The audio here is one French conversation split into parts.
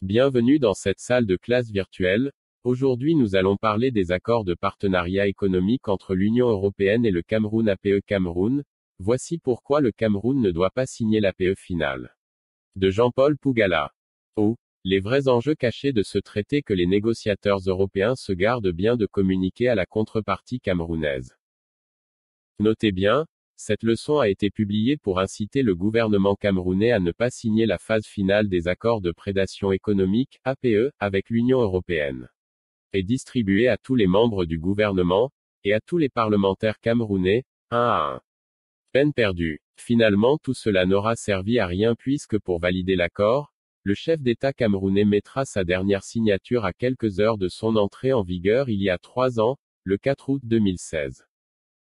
Bienvenue dans cette salle de classe virtuelle. Aujourd'hui nous allons parler des accords de partenariat économique entre l'Union européenne et le Cameroun APE Cameroun. Voici pourquoi le Cameroun ne doit pas signer l'APE finale. De Jean-Paul Pougala. Les vrais enjeux cachés de ce traité que les négociateurs européens se gardent bien de communiquer à la contrepartie camerounaise. Notez bien, cette leçon a été publiée pour inciter le gouvernement camerounais à ne pas signer la phase finale des accords de prédation économique, APE, avec l'Union européenne. Et distribuée à tous les membres du gouvernement, et à tous les parlementaires camerounais, un à un. Peine perdue. Finalement tout cela n'aura servi à rien puisque pour valider l'accord, le chef d'État camerounais mettra sa dernière signature à quelques heures de son entrée en vigueur il y a 3 ans, le 4 août 2016.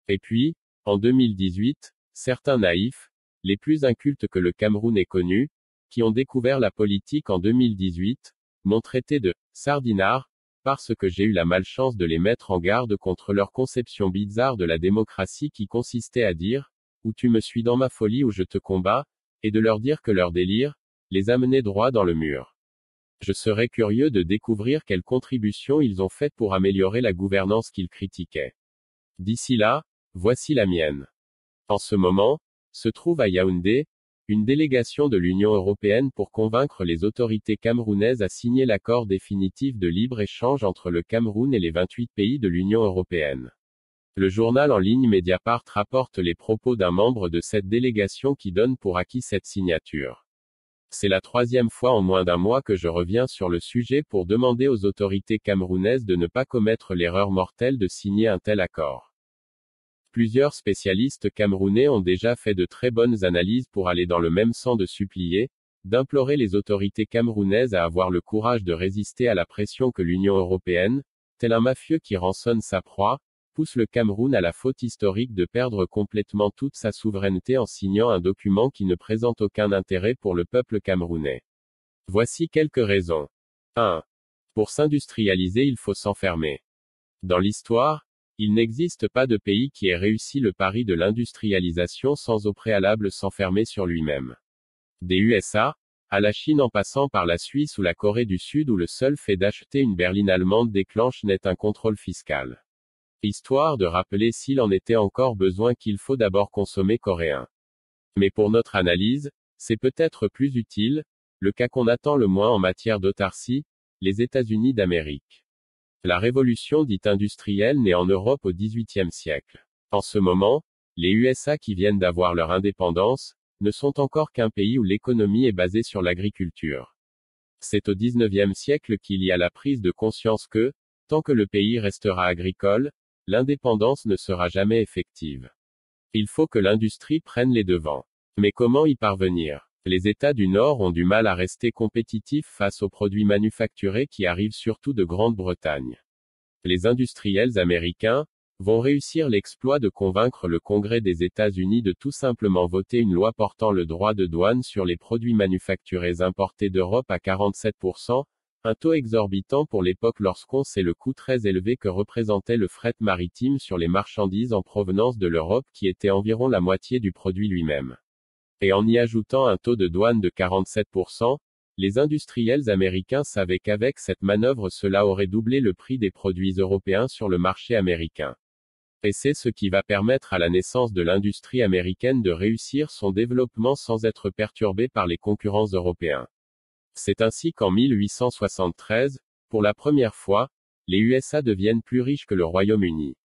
Et puis, en 2018, certains naïfs, les plus incultes que le Cameroun ait connus, qui ont découvert la politique en 2018, m'ont traité de sardinard, parce que j'ai eu la malchance de les mettre en garde contre leur conception bizarre de la démocratie qui consistait à dire, ou tu me suis dans ma folie ou je te combats, et de leur dire que leur délire, les amenait droit dans le mur. Je serais curieux de découvrir quelles contributions ils ont faites pour améliorer la gouvernance qu'ils critiquaient. D'ici là, voici la mienne. En ce moment, se trouve à Yaoundé, une délégation de l'Union européenne pour convaincre les autorités camerounaises à signer l'accord définitif de libre-échange entre le Cameroun et les 28 pays de l'Union européenne. Le journal en ligne Mediapart rapporte les propos d'un membre de cette délégation qui donne pour acquis cette signature. C'est la 3e fois en moins d'un mois que je reviens sur le sujet pour demander aux autorités camerounaises de ne pas commettre l'erreur mortelle de signer un tel accord. Plusieurs spécialistes camerounais ont déjà fait de très bonnes analyses pour aller dans le même sens de supplier, d'implorer les autorités camerounaises à avoir le courage de résister à la pression que l'Union européenne, tel un mafieux qui rançonne sa proie, pousse le Cameroun à la faute historique de perdre complètement toute sa souveraineté en signant un document qui ne présente aucun intérêt pour le peuple camerounais. Voici quelques raisons. 1. Pour s'industrialiser il faut s'enfermer. Dans l'histoire, il n'existe pas de pays qui ait réussi le pari de l'industrialisation sans au préalable s'enfermer sur lui-même. Des USA, à la Chine en passant par la Suisse ou la Corée du Sud où le seul fait d'acheter une berline allemande déclenche net un contrôle fiscal. Histoire de rappeler s'il en était encore besoin qu'il faut d'abord consommer coréen. Mais pour notre analyse, c'est peut-être plus utile, le cas qu'on attend le moins en matière d'autarcie, les États-Unis d'Amérique. La révolution dite industrielle naît en Europe au XVIIIe siècle. En ce moment, les USA qui viennent d'avoir leur indépendance, ne sont encore qu'un pays où l'économie est basée sur l'agriculture. C'est au XIXe siècle qu'il y a la prise de conscience que, tant que le pays restera agricole, l'indépendance ne sera jamais effective. Il faut que l'industrie prenne les devants. Mais comment y parvenir? Les États du Nord ont du mal à rester compétitifs face aux produits manufacturés qui arrivent surtout de Grande-Bretagne. Les industriels américains vont réussir l'exploit de convaincre le Congrès des États-Unis de tout simplement voter une loi portant le droit de douane sur les produits manufacturés importés d'Europe à 47%, un taux exorbitant pour l'époque lorsqu'on sait le coût très élevé que représentait le fret maritime sur les marchandises en provenance de l'Europe qui était environ la moitié du produit lui-même. Et en y ajoutant un taux de douane de 47%, les industriels américains savaient qu'avec cette manœuvre cela aurait doublé le prix des produits européens sur le marché américain. Et c'est ce qui va permettre à la naissance de l'industrie américaine de réussir son développement sans être perturbée par les concurrents européens. C'est ainsi qu'en 1873, pour la première fois, les USA deviennent plus riches que le Royaume-Uni.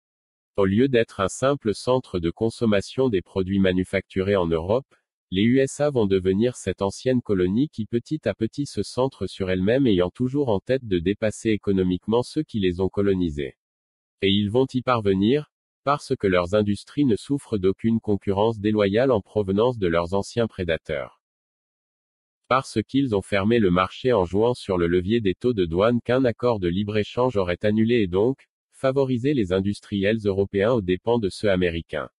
Au lieu d'être un simple centre de consommation des produits manufacturés en Europe, les USA vont devenir cette ancienne colonie qui petit à petit se centre sur elle-même ayant toujours en tête de dépasser économiquement ceux qui les ont colonisés. Et ils vont y parvenir, parce que leurs industries ne souffrent d'aucune concurrence déloyale en provenance de leurs anciens prédateurs. Parce qu'ils ont fermé le marché en jouant sur le levier des taux de douane qu'un accord de libre-échange aurait annulé et donc, favorisé les industriels européens aux dépens de ceux américains.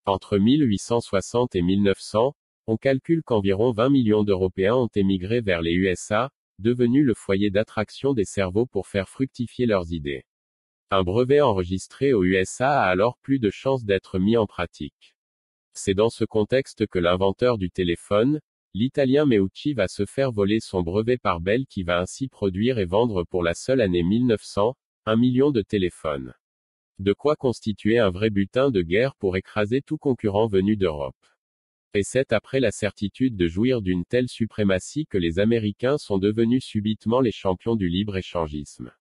Entre 1860 et 1900, on calcule qu'environ 20 millions d'Européens ont émigré vers les USA, devenu le foyer d'attraction des cerveaux pour faire fructifier leurs idées. Un brevet enregistré aux USA a alors plus de chances d'être mis en pratique. C'est dans ce contexte que l'inventeur du téléphone, l'italien Meucci va se faire voler son brevet par Bell qui va ainsi produire et vendre pour la seule année 1900, 1 million de téléphones. De quoi constituer un vrai butin de guerre pour écraser tout concurrent venu d'Europe. Et c'est après la certitude de jouir d'une telle suprématie que les Américains sont devenus subitement les champions du libre-échangisme.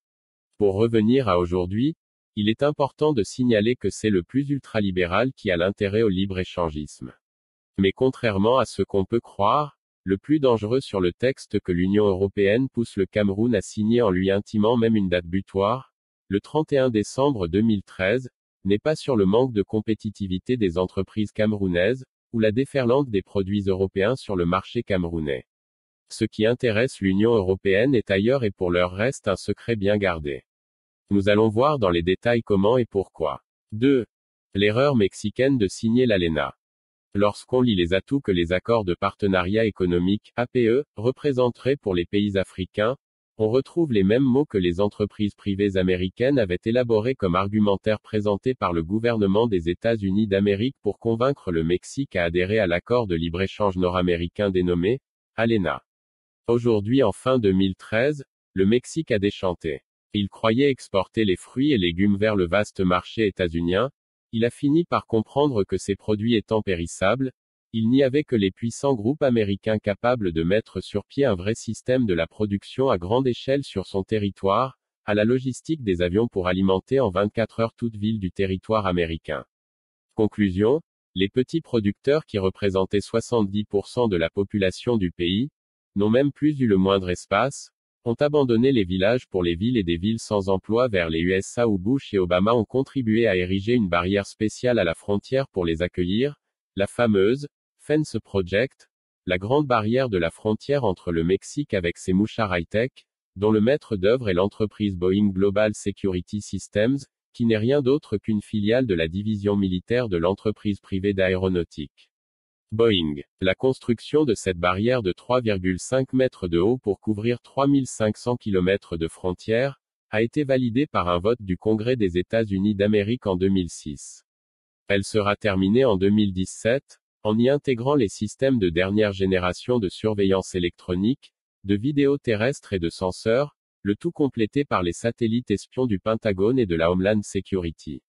Pour revenir à aujourd'hui, il est important de signaler que c'est le plus ultralibéral qui a l'intérêt au libre-échangisme. Mais contrairement à ce qu'on peut croire, le plus dangereux sur le texte que l'Union européenne pousse le Cameroun à signer en lui intimant même une date butoir, le 31 décembre 2013, n'est pas sur le manque de compétitivité des entreprises camerounaises, ou la déferlante des produits européens sur le marché camerounais. Ce qui intéresse l'Union européenne est ailleurs et pour l'heure reste un secret bien gardé. Nous allons voir dans les détails comment et pourquoi. 2. L'erreur mexicaine de signer l'ALENA. Lorsqu'on lit les atouts que les accords de partenariat économique, APE, représenteraient pour les pays africains, on retrouve les mêmes mots que les entreprises privées américaines avaient élaborés comme argumentaire présenté par le gouvernement des États-Unis d'Amérique pour convaincre le Mexique à adhérer à l'accord de libre-échange nord-américain dénommé ALENA. Aujourd'hui en fin 2013, le Mexique a déchanté. Il croyait exporter les fruits et légumes vers le vaste marché états-unien. Il a fini par comprendre que ces produits étant périssables, il n'y avait que les puissants groupes américains capables de mettre sur pied un vrai système de la production à grande échelle sur son territoire, à la logistique des avions pour alimenter en 24 heures toute ville du territoire américain. Conclusion, les petits producteurs qui représentaient 70% de la population du pays, n'ont même plus eu le moindre espace, ont abandonné les villages pour les villes et des villes sans emploi vers les USA où Bush et Obama ont contribué à ériger une barrière spéciale à la frontière pour les accueillir, la fameuse Fence Project, la grande barrière de la frontière entre le Mexique avec ses mouchards high-tech, dont le maître d'œuvre est l'entreprise Boeing Global Security Systems, qui n'est rien d'autre qu'une filiale de la division militaire de l'entreprise privée d'aéronautique. Boeing. La construction de cette barrière de 3,5 mètres de haut pour couvrir 3500 km de frontières, a été validée par un vote du Congrès des États-Unis d'Amérique en 2006. Elle sera terminée en 2017, en y intégrant les systèmes de dernière génération de surveillance électronique, de vidéo terrestre et de senseurs, le tout complété par les satellites espions du Pentagone et de la Homeland Security.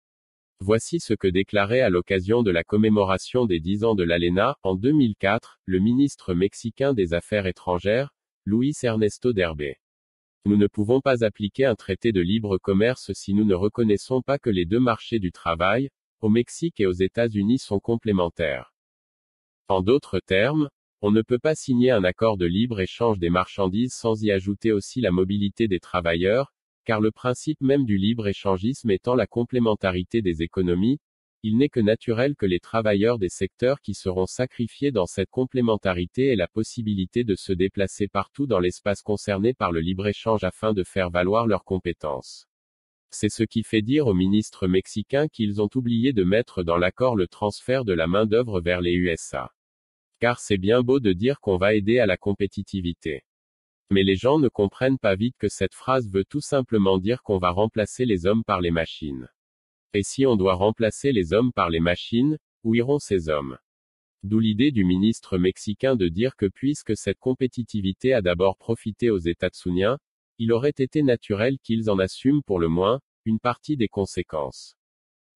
Voici ce que déclarait à l'occasion de la commémoration des 10 ans de l'ALENA, en 2004, le ministre mexicain des Affaires étrangères, Luis Ernesto Derbe. Nous ne pouvons pas appliquer un traité de libre commerce si nous ne reconnaissons pas que les deux marchés du travail, au Mexique et aux États-Unis sont complémentaires. En d'autres termes, on ne peut pas signer un accord de libre-échange des marchandises sans y ajouter aussi la mobilité des travailleurs, car le principe même du libre-échangisme étant la complémentarité des économies, il n'est que naturel que les travailleurs des secteurs qui seront sacrifiés dans cette complémentarité aient la possibilité de se déplacer partout dans l'espace concerné par le libre-échange afin de faire valoir leurs compétences. C'est ce qui fait dire aux ministres mexicains qu'ils ont oublié de mettre dans l'accord le transfert de la main-d'œuvre vers les USA. Car c'est bien beau de dire qu'on va aider à la compétitivité. Mais les gens ne comprennent pas vite que cette phrase veut tout simplement dire qu'on va remplacer les hommes par les machines. Et si on doit remplacer les hommes par les machines, où iront ces hommes? D'où l'idée du ministre mexicain de dire que puisque cette compétitivité a d'abord profité aux États-Unis, il aurait été naturel qu'ils en assument pour le moins, une partie des conséquences.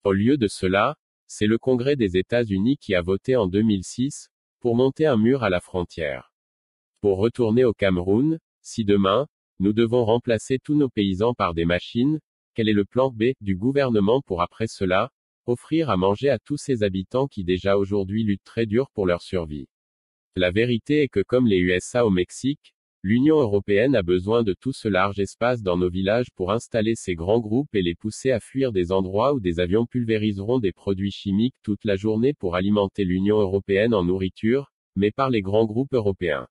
Au lieu de cela, c'est le Congrès des États-Unis qui a voté en 2006, pour monter un mur à la frontière. Pour retourner au Cameroun, si demain, nous devons remplacer tous nos paysans par des machines, quel est le plan B du gouvernement pour après cela, offrir à manger à tous ces habitants qui déjà aujourd'hui luttent très dur pour leur survie? La vérité est que comme les USA au Mexique, l'Union européenne a besoin de tout ce large espace dans nos villages pour installer ces grands groupes et les pousser à fuir des endroits où des avions pulvériseront des produits chimiques toute la journée pour alimenter l'Union européenne en nourriture, mais par les grands groupes européens.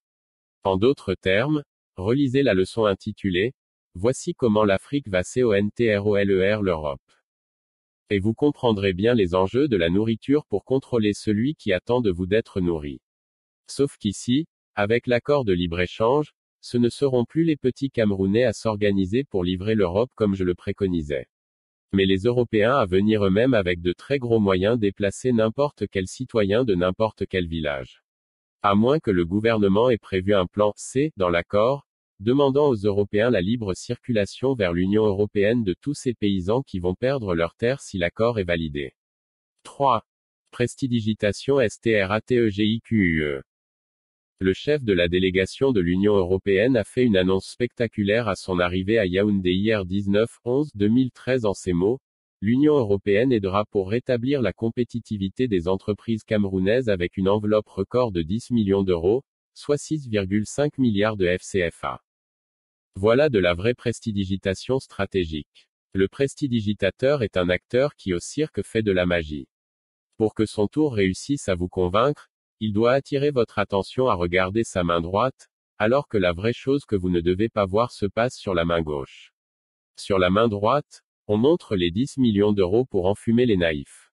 En d'autres termes, relisez la leçon intitulée « Voici comment l'Afrique va controler l'Europe ». Et vous comprendrez bien les enjeux de la nourriture pour contrôler celui qui attend de vous d'être nourri. Sauf qu'ici, avec l'accord de libre-échange, ce ne seront plus les petits Camerounais à s'organiser pour livrer l'Europe comme je le préconisais. Mais les Européens à venir eux-mêmes avec de très gros moyens déplacer n'importe quel citoyen de n'importe quel village. À moins que le gouvernement ait prévu un plan C dans l'accord, demandant aux Européens la libre circulation vers l'Union européenne de tous ces paysans qui vont perdre leurs terres si l'accord est validé. 3. Prestidigitation STRATEGIQUE. Le chef de la délégation de l'Union européenne a fait une annonce spectaculaire à son arrivée à Yaoundé hier 19/11/2013 en ces mots. L'Union européenne aidera pour rétablir la compétitivité des entreprises camerounaises avec une enveloppe record de 10 millions d'euros, soit 6,5 milliards de FCFA. Voilà de la vraie prestidigitation stratégique. Le prestidigitateur est un acteur qui au cirque fait de la magie. Pour que son tour réussisse à vous convaincre, il doit attirer votre attention à regarder sa main droite, alors que la vraie chose que vous ne devez pas voir se passe sur la main gauche. Sur la main droite, on montre les 10 millions d'euros pour enfumer les naïfs.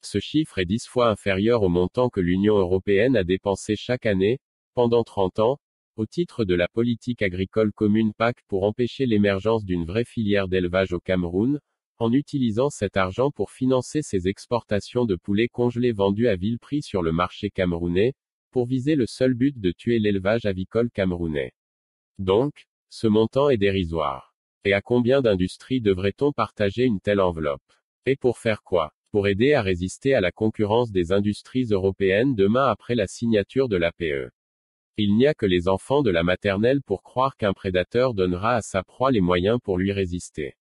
Ce chiffre est 10 fois inférieur au montant que l'Union européenne a dépensé chaque année, pendant 30 ans, au titre de la politique agricole commune PAC pour empêcher l'émergence d'une vraie filière d'élevage au Cameroun, en utilisant cet argent pour financer ses exportations de poulets congelés vendus à vil prix sur le marché camerounais, pour viser le seul but de tuer l'élevage avicole camerounais. Donc, ce montant est dérisoire. Et à combien d'industries devrait-on partager une telle enveloppe? Et pour faire quoi? Pour aider à résister à la concurrence des industries européennes demain après la signature de l'APE. Il n'y a que les enfants de la maternelle pour croire qu'un prédateur donnera à sa proie les moyens pour lui résister.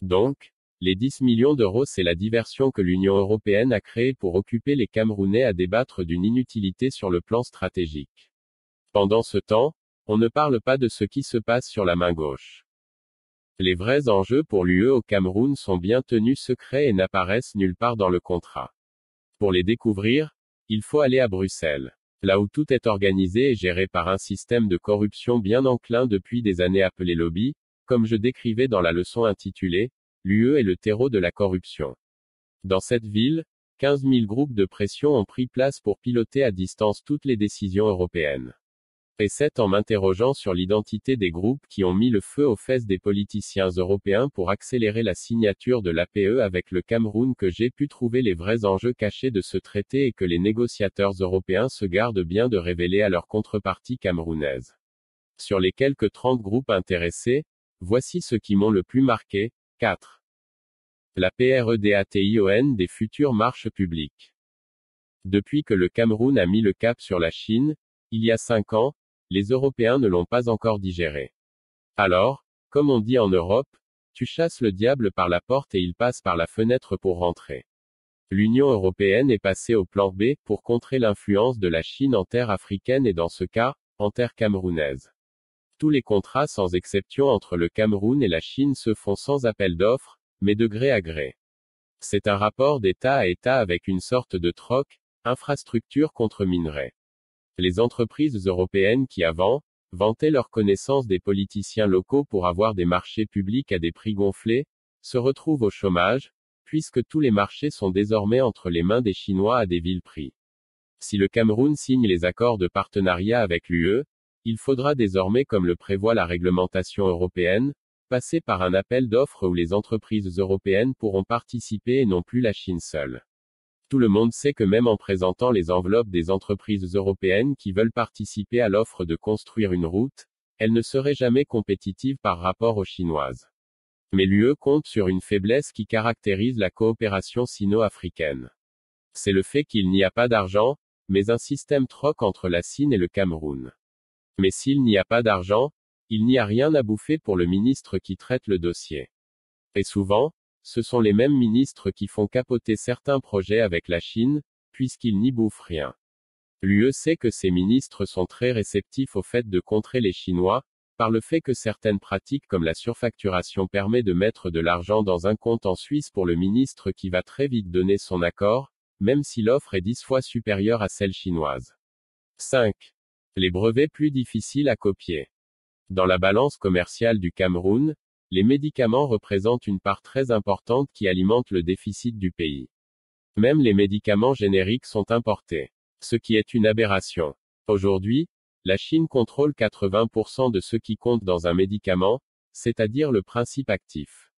Donc, les 10 millions d'euros c'est la diversion que l'Union européenne a créée pour occuper les Camerounais à débattre d'une inutilité sur le plan stratégique. Pendant ce temps, on ne parle pas de ce qui se passe sur la main gauche. Les vrais enjeux pour l'UE au Cameroun sont bien tenus secrets et n'apparaissent nulle part dans le contrat. Pour les découvrir, il faut aller à Bruxelles. Là où tout est organisé et géré par un système de corruption bien enclin depuis des années appelé lobby, comme je décrivais dans la leçon intitulée « L'UE est le terreau de la corruption ». Dans cette ville, 15 000 groupes de pression ont pris place pour piloter à distance toutes les décisions européennes. Et c'est en m'interrogeant sur l'identité des groupes qui ont mis le feu aux fesses des politiciens européens pour accélérer la signature de l'APE avec le Cameroun que j'ai pu trouver les vrais enjeux cachés de ce traité et que les négociateurs européens se gardent bien de révéler à leur contrepartie camerounaise. Sur les quelques 30 groupes intéressés, voici ceux qui m'ont le plus marqué. 4. La PREDATION des futures marches publiques. Depuis que le Cameroun a mis le cap sur la Chine, il y a 5 ans, les Européens ne l'ont pas encore digéré. Alors, comme on dit en Europe, tu chasses le diable par la porte et il passe par la fenêtre pour rentrer. L'Union européenne est passée au plan B pour contrer l'influence de la Chine en terre africaine et dans ce cas, en terre camerounaise. Tous les contrats sans exception entre le Cameroun et la Chine se font sans appel d'offres, mais de gré à gré. C'est un rapport d'État à État avec une sorte de troc, infrastructure contre minerai. Les entreprises européennes qui avant, vantaient leur connaissance des politiciens locaux pour avoir des marchés publics à des prix gonflés, se retrouvent au chômage, puisque tous les marchés sont désormais entre les mains des Chinois à des vils prix. Si le Cameroun signe les accords de partenariat avec l'UE, il faudra désormais, comme le prévoit la réglementation européenne, passer par un appel d'offres où les entreprises européennes pourront participer et non plus la Chine seule. Tout le monde sait que même en présentant les enveloppes des entreprises européennes qui veulent participer à l'offre de construire une route, elles ne seraient jamais compétitives par rapport aux chinoises. Mais l'UE compte sur une faiblesse qui caractérise la coopération sino-africaine. C'est le fait qu'il n'y a pas d'argent, mais un système troc entre la Chine et le Cameroun. Mais s'il n'y a pas d'argent, il n'y a rien à bouffer pour le ministre qui traite le dossier. Et souvent, ce sont les mêmes ministres qui font capoter certains projets avec la Chine, puisqu'ils n'y bouffent rien. L'UE sait que ces ministres sont très réceptifs au fait de contrer les Chinois, par le fait que certaines pratiques comme la surfacturation permet de mettre de l'argent dans un compte en Suisse pour le ministre qui va très vite donner son accord, même si l'offre est 10 fois supérieure à celle chinoise. 5. Les brevets plus difficiles à copier. Dans la balance commerciale du Cameroun, les médicaments représentent une part très importante qui alimente le déficit du pays. Même les médicaments génériques sont importés. Ce qui est une aberration. Aujourd'hui, la Chine contrôle 80% de ce qui compte dans un médicament, c'est-à-dire le principe actif.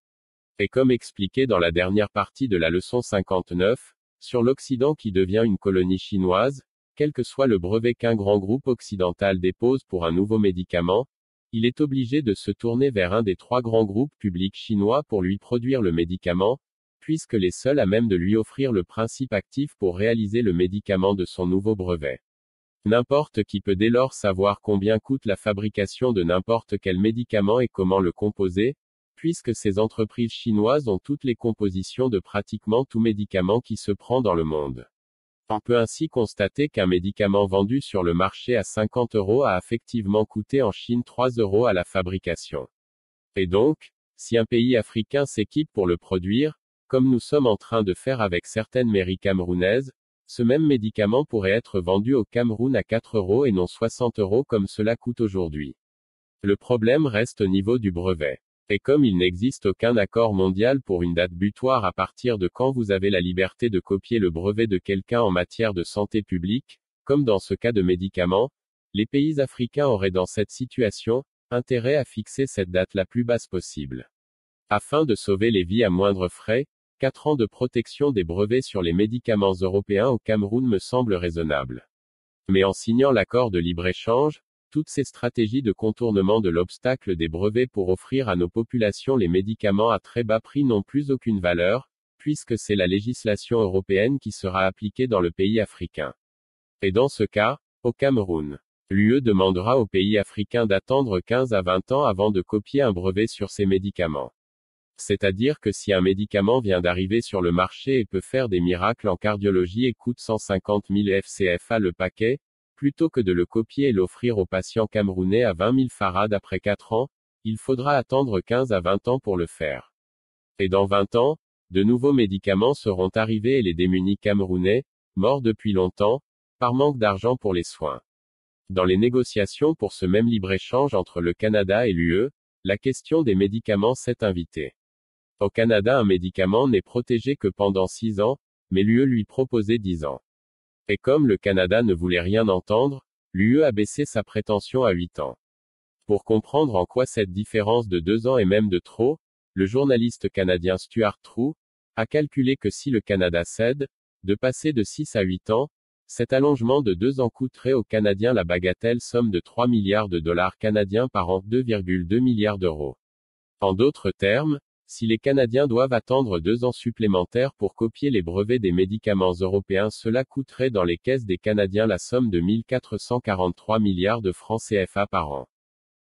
Et comme expliqué dans la dernière partie de la leçon 59, sur l'Occident qui devient une colonie chinoise, quel que soit le brevet qu'un grand groupe occidental dépose pour un nouveau médicament, il est obligé de se tourner vers un des 3 grands groupes publics chinois pour lui produire le médicament, puisque les seuls à même de lui offrir le principe actif pour réaliser le médicament de son nouveau brevet. N'importe qui peut dès lors savoir combien coûte la fabrication de n'importe quel médicament et comment le composer, puisque ces entreprises chinoises ont toutes les compositions de pratiquement tout médicament qui se prend dans le monde. On peut ainsi constater qu'un médicament vendu sur le marché à 50 € a effectivement coûté en Chine 3 € à la fabrication. Et donc, si un pays africain s'équipe pour le produire, comme nous sommes en train de faire avec certaines mairies camerounaises, ce même médicament pourrait être vendu au Cameroun à 4 € et non 60 € comme cela coûte aujourd'hui. Le problème reste au niveau du brevet. Et comme il n'existe aucun accord mondial pour une date butoir à partir de quand vous avez la liberté de copier le brevet de quelqu'un en matière de santé publique, comme dans ce cas de médicaments, les pays africains auraient dans cette situation, intérêt à fixer cette date la plus basse possible. Afin de sauver les vies à moindre frais, 4 ans de protection des brevets sur les médicaments européens au Cameroun me semble raisonnable. Mais en signant l'accord de libre-échange, toutes ces stratégies de contournement de l'obstacle des brevets pour offrir à nos populations les médicaments à très bas prix n'ont plus aucune valeur, puisque c'est la législation européenne qui sera appliquée dans le pays africain. Et dans ce cas, au Cameroun, l'UE demandera aux pays africains d'attendre 15 à 20 ans avant de copier un brevet sur ces médicaments. C'est-à-dire que si un médicament vient d'arriver sur le marché et peut faire des miracles en cardiologie et coûte 150 000 FCFA le paquet, plutôt que de le copier et l'offrir aux patients camerounais à 20 000 farad après 4 ans, il faudra attendre 15 à 20 ans pour le faire. Et dans 20 ans, de nouveaux médicaments seront arrivés et les démunis camerounais, morts depuis longtemps, par manque d'argent pour les soins. Dans les négociations pour ce même libre-échange entre le Canada et l'UE, la question des médicaments s'est invitée. Au Canada, un médicament n'est protégé que pendant 6 ans, mais l'UE lui proposait 10 ans. Et comme le Canada ne voulait rien entendre, l'UE a baissé sa prétention à 8 ans. Pour comprendre en quoi cette différence de 2 ans est même de trop, le journaliste canadien Stuart True a calculé que si le Canada cède, de passer de 6 à 8 ans, cet allongement de 2 ans coûterait aux Canadiens la bagatelle somme de 3 milliards de dollars canadiens par an, 2,2 milliards d'euros. En d'autres termes, si les Canadiens doivent attendre 2 ans supplémentaires pour copier les brevets des médicaments européens, cela coûterait dans les caisses des Canadiens la somme de 1443 milliards de francs CFA par an.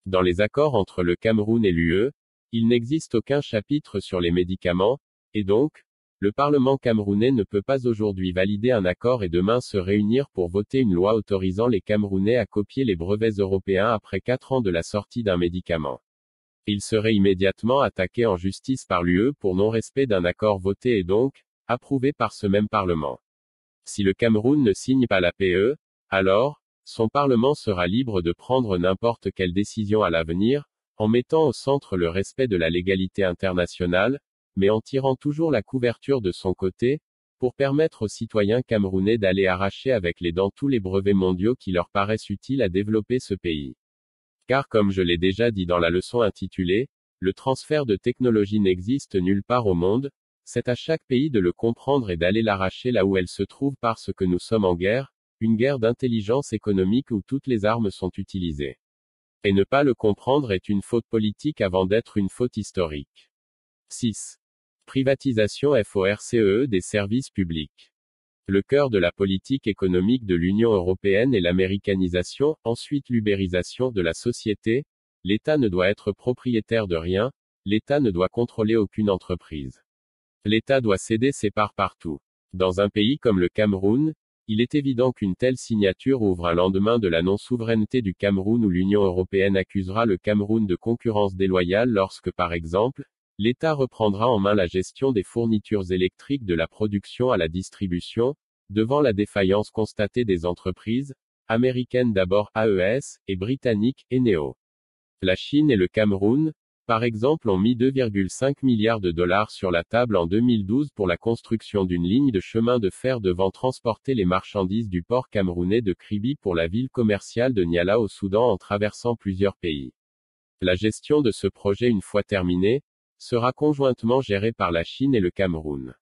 Dans les accords entre le Cameroun et l'UE, il n'existe aucun chapitre sur les médicaments, et donc, le Parlement camerounais ne peut pas aujourd'hui valider un accord et demain se réunir pour voter une loi autorisant les Camerounais à copier les brevets européens après 4 ans de la sortie d'un médicament. Il serait immédiatement attaqué en justice par l'UE pour non-respect d'un accord voté et donc, approuvé par ce même Parlement. Si le Cameroun ne signe pas la PE, alors, son Parlement sera libre de prendre n'importe quelle décision à l'avenir, en mettant au centre le respect de la légalité internationale, mais en tirant toujours la couverture de son côté, pour permettre aux citoyens camerounais d'aller arracher avec les dents tous les brevets mondiaux qui leur paraissent utiles à développer ce pays. Car comme je l'ai déjà dit dans la leçon intitulée, le transfert de technologie n'existe nulle part au monde, c'est à chaque pays de le comprendre et d'aller l'arracher là où elle se trouve parce que nous sommes en guerre, une guerre d'intelligence économique où toutes les armes sont utilisées. Et ne pas le comprendre est une faute politique avant d'être une faute historique. 6. Privatisation FORCEE des services publics. Le cœur de la politique économique de l'Union européenne est l'américanisation, ensuite l'ubérisation de la société. L'État ne doit être propriétaire de rien, l'État ne doit contrôler aucune entreprise. L'État doit céder ses parts partout. Dans un pays comme le Cameroun, il est évident qu'une telle signature ouvre un lendemain de la non-souveraineté du Cameroun où l'Union européenne accusera le Cameroun de concurrence déloyale lorsque par exemple, l'État reprendra en main la gestion des fournitures électriques de la production à la distribution, devant la défaillance constatée des entreprises, américaines d'abord AES, et britanniques, Eneo. La Chine et le Cameroun, par exemple ont mis 2,5 milliards de dollars sur la table en 2012 pour la construction d'une ligne de chemin de fer devant transporter les marchandises du port camerounais de Kribi pour la ville commerciale de Niala au Soudan en traversant plusieurs pays. La gestion de ce projet une fois terminée, sera conjointement gérée par la Chine et le Cameroun.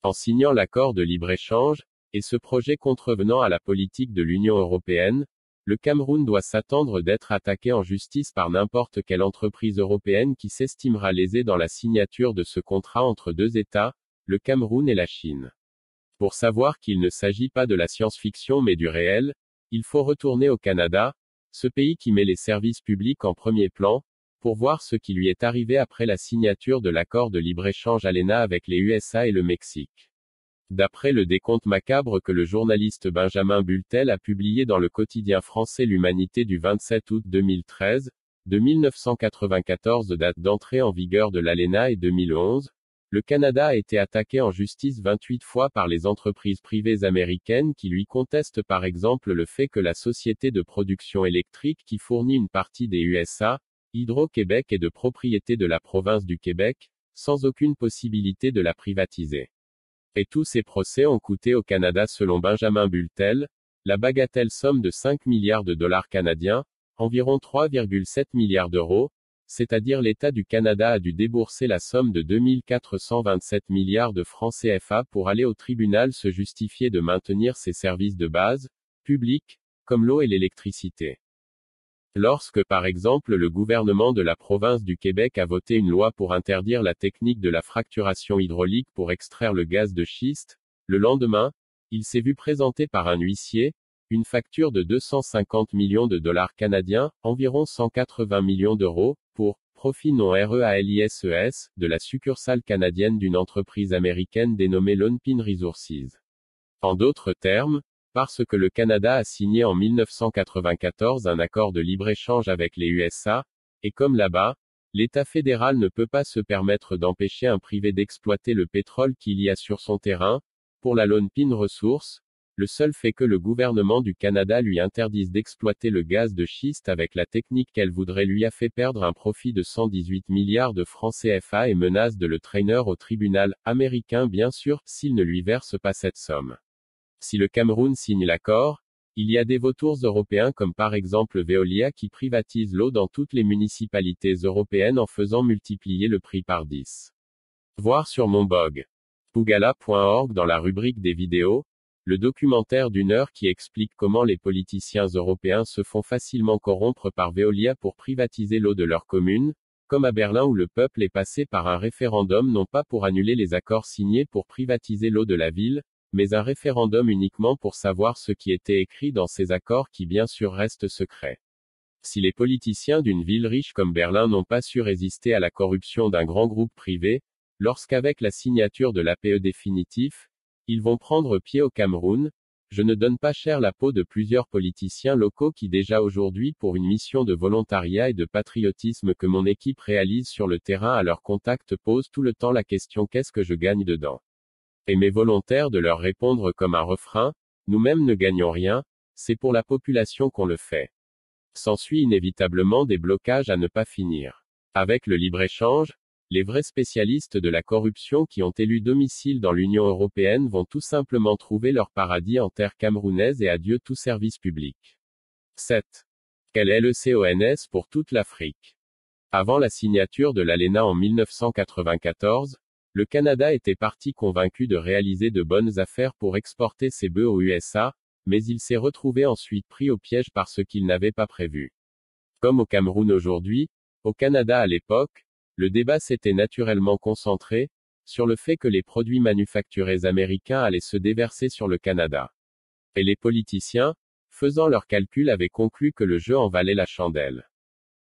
En signant l'accord de libre-échange, et ce projet contrevenant à la politique de l'Union européenne, le Cameroun doit s'attendre d'être attaqué en justice par n'importe quelle entreprise européenne qui s'estimera lésée dans la signature de ce contrat entre deux États, le Cameroun et la Chine. Pour savoir qu'il ne s'agit pas de la science-fiction mais du réel, il faut retourner au Canada, ce pays qui met les services publics en premier plan, pour voir ce qui lui est arrivé après la signature de l'accord de libre-échange ALENA avec les USA et le Mexique. D'après le décompte macabre que le journaliste Benjamin Bultel a publié dans le quotidien français L'Humanité du 27 août 2013, de 1994 date d'entrée en vigueur de l'ALENA et 2011, le Canada a été attaqué en justice 28 fois par les entreprises privées américaines qui lui contestent par exemple le fait que la société de production électrique qui fournit une partie des USA, Hydro-Québec est de propriété de la province du Québec, sans aucune possibilité de la privatiser. Et tous ces procès ont coûté au Canada selon Benjamin Bultel, la bagatelle somme de 5 milliards de dollars canadiens, environ 3,7 milliards d'euros, c'est-à-dire l'État du Canada a dû débourser la somme de 2427 milliards de francs CFA pour aller au tribunal se justifier de maintenir ses services de base, publics, comme l'eau et l'électricité. Lorsque par exemple le gouvernement de la province du Québec a voté une loi pour interdire la technique de la fracturation hydraulique pour extraire le gaz de schiste, le lendemain, il s'est vu présenter par un huissier, une facture de 250 millions de dollars canadiens, environ 180 millions d'euros, pour profit non REALISES, de la succursale canadienne d'une entreprise américaine dénommée Lone Pine Resources. En d'autres termes, parce que le Canada a signé en 1994 un accord de libre-échange avec les USA, et comme là-bas, l'État fédéral ne peut pas se permettre d'empêcher un privé d'exploiter le pétrole qu'il y a sur son terrain, pour la Lone Pine Resources, le seul fait que le gouvernement du Canada lui interdise d'exploiter le gaz de schiste avec la technique qu'elle voudrait lui a fait perdre un profit de 118 milliards de francs CFA et menace de le traîner au tribunal américain bien sûr, s'il ne lui verse pas cette somme. Si le Cameroun signe l'accord, il y a des vautours européens comme par exemple Veolia qui privatise l'eau dans toutes les municipalités européennes en faisant multiplier le prix par 10. Voir sur mon blog. Pougala.org dans la rubrique des vidéos, le documentaire d'1 heure qui explique comment les politiciens européens se font facilement corrompre par Veolia pour privatiser l'eau de leur commune, comme à Berlin où le peuple est passé par un référendum non pas pour annuler les accords signés pour privatiser l'eau de la ville, mais un référendum uniquement pour savoir ce qui était écrit dans ces accords qui bien sûr restent secrets. Si les politiciens d'une ville riche comme Berlin n'ont pas su résister à la corruption d'un grand groupe privé, lorsqu'avec la signature de l'APE définitif, ils vont prendre pied au Cameroun, je ne donne pas cher la peau de plusieurs politiciens locaux qui déjà aujourd'hui pour une mission de volontariat et de patriotisme que mon équipe réalise sur le terrain à leur contact posent tout le temps la question qu'est-ce que je gagne dedans? Et mes volontaires de leur répondre comme un refrain, nous-mêmes ne gagnons rien, c'est pour la population qu'on le fait. S'ensuit inévitablement des blocages à ne pas finir. Avec le libre-échange, les vrais spécialistes de la corruption qui ont élu domicile dans l'Union européenne vont tout simplement trouver leur paradis en terre camerounaise et adieu tout service public. 7. Quel est le CONS pour toute l'Afrique? Avant la signature de l'ALENA en 1994, le Canada était parti convaincu de réaliser de bonnes affaires pour exporter ses bœufs aux USA, mais il s'est retrouvé ensuite pris au piège par ce qu'il n'avait pas prévu. Comme au Cameroun aujourd'hui, au Canada à l'époque, le débat s'était naturellement concentré sur le fait que les produits manufacturés américains allaient se déverser sur le Canada. Et les politiciens, faisant leurs calculs, avaient conclu que le jeu en valait la chandelle.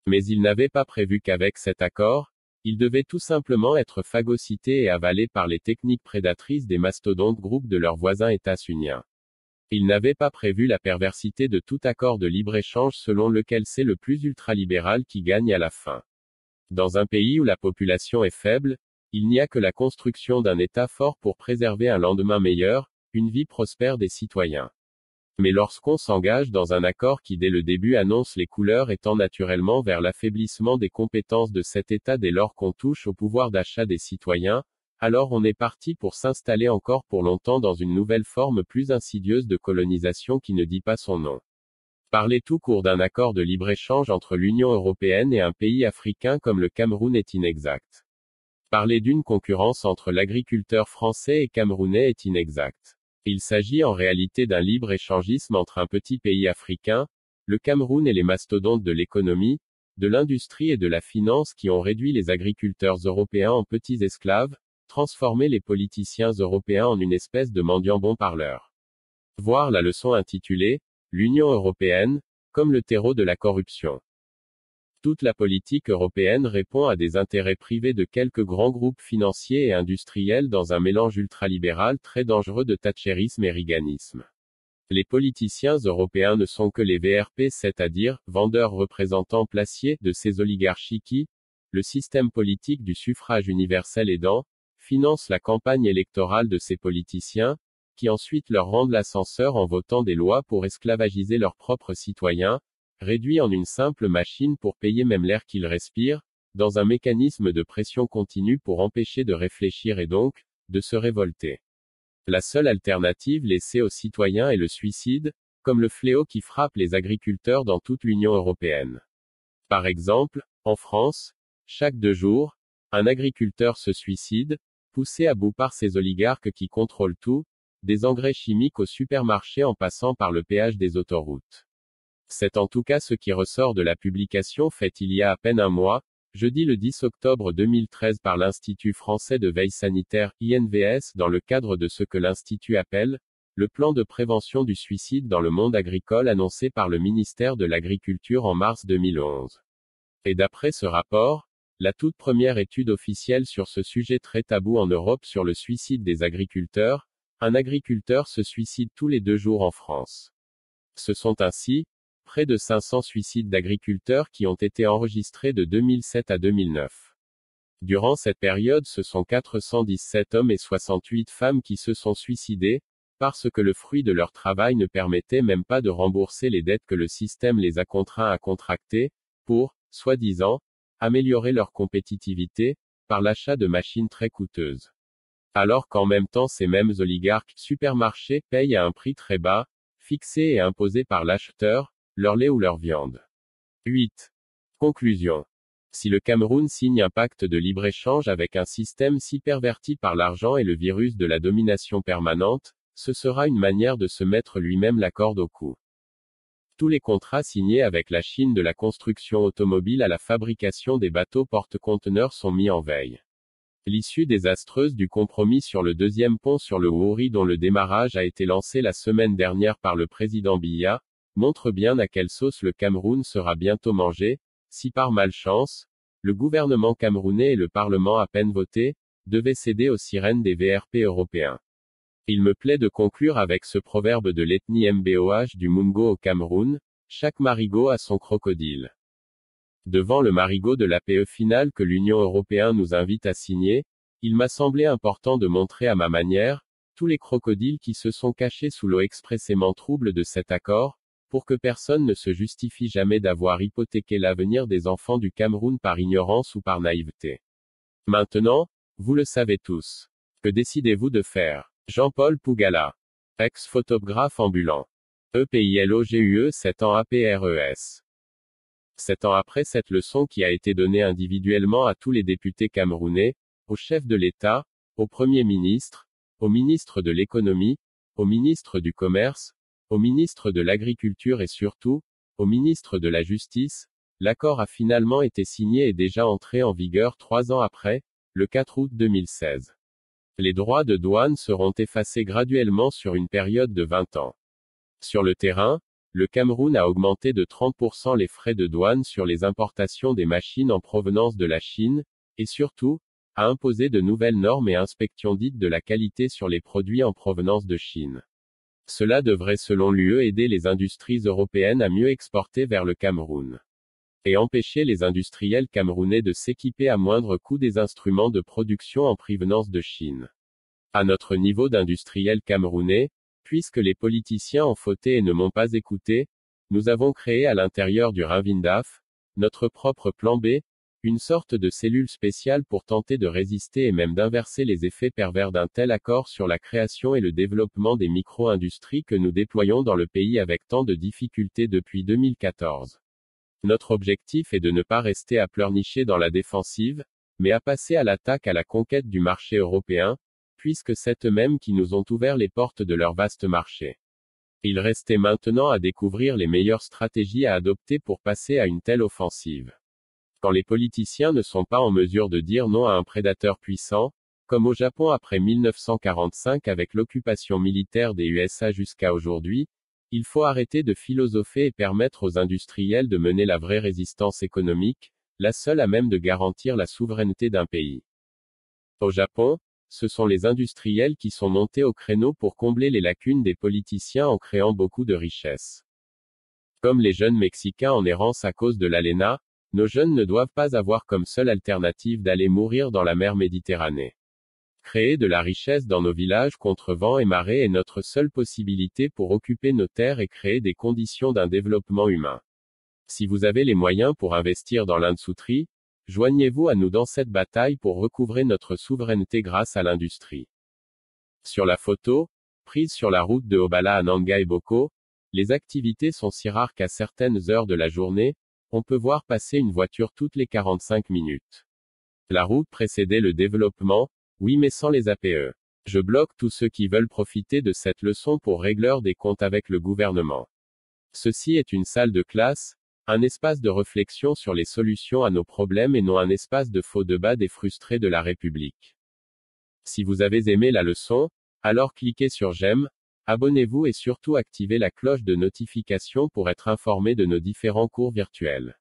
Mais ils n'avaient pas prévu qu'avec cet accord, il devait tout simplement être phagocyté et avalé par les techniques prédatrices des mastodontes groupes de leurs voisins états-uniens. Ils n'avaient pas prévu la perversité de tout accord de libre-échange selon lequel c'est le plus ultralibéral qui gagne à la fin. Dans un pays où la population est faible, il n'y a que la construction d'un État fort pour préserver un lendemain meilleur, une vie prospère des citoyens. Mais lorsqu'on s'engage dans un accord qui dès le début annonce les couleurs étant naturellement vers l'affaiblissement des compétences de cet État dès lors qu'on touche au pouvoir d'achat des citoyens, alors on est parti pour s'installer encore pour longtemps dans une nouvelle forme plus insidieuse de colonisation qui ne dit pas son nom. Parler tout court d'un accord de libre-échange entre l'Union européenne et un pays africain comme le Cameroun est inexact. Parler d'une concurrence entre l'agriculteur français et camerounais est inexact. Il s'agit en réalité d'un libre-échangisme entre un petit pays africain, le Cameroun et les mastodontes de l'économie, de l'industrie et de la finance qui ont réduit les agriculteurs européens en petits esclaves, transformé les politiciens européens en une espèce de mendiants bons parleurs. Voir la leçon intitulée « L'Union européenne, comme le terreau de la corruption ». Toute la politique européenne répond à des intérêts privés de quelques grands groupes financiers et industriels dans un mélange ultralibéral très dangereux de thatchérisme et reaganisme. Les politiciens européens ne sont que les VRP, c'est-à-dire, vendeurs représentants placiers, de ces oligarchies qui, le système politique du suffrage universel aidant, financent la campagne électorale de ces politiciens, qui ensuite leur rendent l'ascenseur en votant des lois pour esclavagiser leurs propres citoyens, réduits en une simple machine pour payer même l'air qu'ils respirent, dans un mécanisme de pression continue pour empêcher de réfléchir et donc, de se révolter. La seule alternative laissée aux citoyens est le suicide, comme le fléau qui frappe les agriculteurs dans toute l'Union européenne. Par exemple, en France, chaque 2 jours, un agriculteur se suicide, poussé à bout par ces oligarques qui contrôlent tout, des engrais chimiques au supermarché en passant par le péage des autoroutes. C'est en tout cas ce qui ressort de la publication faite il y a à peine un mois, jeudi le 10 octobre 2013 par l'Institut français de veille sanitaire, INVS, dans le cadre de ce que l'Institut appelle le plan de prévention du suicide dans le monde agricole annoncé par le ministère de l'Agriculture en mars 2011. Et d'après ce rapport, la toute première étude officielle sur ce sujet très tabou en Europe sur le suicide des agriculteurs, un agriculteur se suicide tous les 2 jours en France. Ce sont ainsi près de 500 suicides d'agriculteurs qui ont été enregistrés de 2007 à 2009. Durant cette période, ce sont 417 hommes et 68 femmes qui se sont suicidés, parce que le fruit de leur travail ne permettait même pas de rembourser les dettes que le système les a contraints à contracter, pour, soi-disant, améliorer leur compétitivité, par l'achat de machines très coûteuses. Alors qu'en même temps ces mêmes oligarques, supermarchés, payent à un prix très bas, fixé et imposé par l'acheteur, leur lait ou leur viande. 8. Conclusion. Si le Cameroun signe un pacte de libre-échange avec un système si perverti par l'argent et le virus de la domination permanente, ce sera une manière de se mettre lui-même la corde au cou. Tous les contrats signés avec la Chine de la construction automobile à la fabrication des bateaux porte-conteneurs sont mis en veille. L'issue désastreuse du compromis sur le 2e pont sur le Wouri dont le démarrage a été lancé la semaine dernière par le président Biya, montre bien à quelle sauce le Cameroun sera bientôt mangé, si par malchance, le gouvernement camerounais et le Parlement à peine voté, devaient céder aux sirènes des VRP européens. Il me plaît de conclure avec ce proverbe de l'ethnie Mboh du Mungo au Cameroun, chaque marigot a son crocodile. Devant le marigot de l'APE final que l'Union européenne nous invite à signer, il m'a semblé important de montrer à ma manière, tous les crocodiles qui se sont cachés sous l'eau expressément trouble de cet accord, pour que personne ne se justifie jamais d'avoir hypothéqué l'avenir des enfants du Cameroun par ignorance ou par naïveté. Maintenant, vous le savez tous. Que décidez-vous de faire? Jean-Paul Pougala. Ex-photographe ambulant. EPILOGUE 7 ans APRES. 7 ans après cette leçon qui a été donnée individuellement à tous les députés camerounais, au chef de l'État, au Premier ministre, au ministre de l'Économie, au ministre du Commerce, au ministre de l'Agriculture et surtout, au ministre de la Justice, l'accord a finalement été signé et déjà entré en vigueur 3 ans après, le 4 août 2016. Les droits de douane seront effacés graduellement sur une période de 20 ans. Sur le terrain, le Cameroun a augmenté de 30% les frais de douane sur les importations des machines en provenance de la Chine, et surtout, a imposé de nouvelles normes et inspections dites de la qualité sur les produits en provenance de Chine. Cela devrait selon l'UE aider les industries européennes à mieux exporter vers le Cameroun. Et empêcher les industriels camerounais de s'équiper à moindre coût des instruments de production en provenance de Chine. À notre niveau d'industriels camerounais, puisque les politiciens ont fauté et ne m'ont pas écouté, nous avons créé à l'intérieur du Ravindaf, notre propre plan B, une sorte de cellule spéciale pour tenter de résister et même d'inverser les effets pervers d'un tel accord sur la création et le développement des micro-industries que nous déployons dans le pays avec tant de difficultés depuis 2014. Notre objectif est de ne pas rester à pleurnicher dans la défensive, mais à passer à l'attaque à la conquête du marché européen, puisque c'est eux-mêmes qui nous ont ouvert les portes de leur vaste marché. Il restait maintenant à découvrir les meilleures stratégies à adopter pour passer à une telle offensive. Quand les politiciens ne sont pas en mesure de dire non à un prédateur puissant, comme au Japon après 1945 avec l'occupation militaire des USA jusqu'à aujourd'hui, il faut arrêter de philosopher et permettre aux industriels de mener la vraie résistance économique, la seule à même de garantir la souveraineté d'un pays. Au Japon, ce sont les industriels qui sont montés au créneau pour combler les lacunes des politiciens en créant beaucoup de richesses. Comme les jeunes Mexicains en errance à cause de l'ALENA, nos jeunes ne doivent pas avoir comme seule alternative d'aller mourir dans la mer Méditerranée. Créer de la richesse dans nos villages contre vent et marée est notre seule possibilité pour occuper nos terres et créer des conditions d'un développement humain. Si vous avez les moyens pour investir dans l'industrie, joignez-vous à nous dans cette bataille pour recouvrer notre souveraineté grâce à l'industrie. Sur la photo, prise sur la route de Obala à Nangai-Boko, les activités sont si rares qu'à certaines heures de la journée, on peut voir passer une voiture toutes les 45 minutes. La route précédait le développement, oui mais sans les APE. Je bloque tous ceux qui veulent profiter de cette leçon pour régler des comptes avec le gouvernement. Ceci est une salle de classe, un espace de réflexion sur les solutions à nos problèmes et non un espace de faux débat des frustrés de la République. Si vous avez aimé la leçon, alors cliquez sur j'aime, abonnez-vous et surtout activez la cloche de notification pour être informé de nos différents cours virtuels.